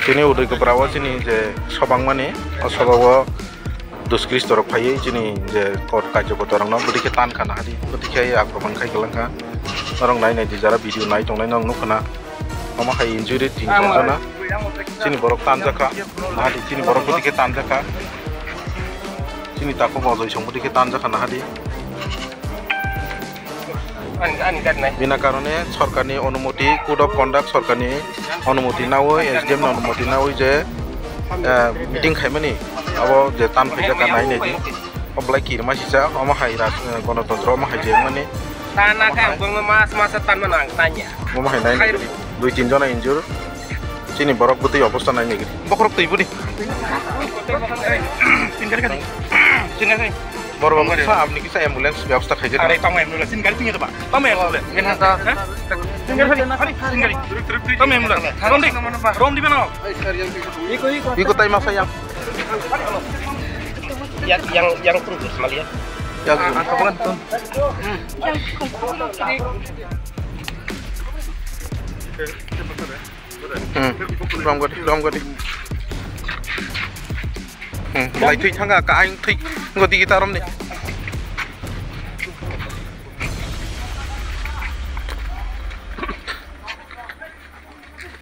Sini udah keberapa sini je sobang mani, sobawa duskris torok payai sini je kor kajo kotorang no budi ketan kana hadi budi kaya akroman kai kelangka orang naik di jara video naik tong naik nong nukana mama kai injury tinggal sana sini borok tanjaka hadi sini borok budi ketan jaka sini tako mozo isong budi ketan jaka na hadi bina karone sorkarni অনুমতি code of conduct sorkarni অনুমতি nawo SDM অনুমতি nawo je meeting khaimani abo je tan phaija ka nai neji oblai ki ma sisa oma hai ras gণতন্ত্র ma hai je mani tanah kan bang mas masa tan menang tanya ma hai nai dui tin jona injur sini borok buti অবস্থা nai negi bokrok tui budi sini বড় বাবা আপনি কি চাই অ্যাম্বুলেন্স ব্যবস্থা খাইছে আরে পাম অ্যাম্বুলেন্স সিন গাড়ি পিঙে দেবা পাম অ্যাম্বুলেন্স কেন হাসা সিন গাড়ি সিন গাড়ি পাম অ্যাম্বুলেন্স রোম দিবে না iko tay masa yang terus malihat yang kapan tuh rom godi lai thui thanga ka anh thui godi kita rom ni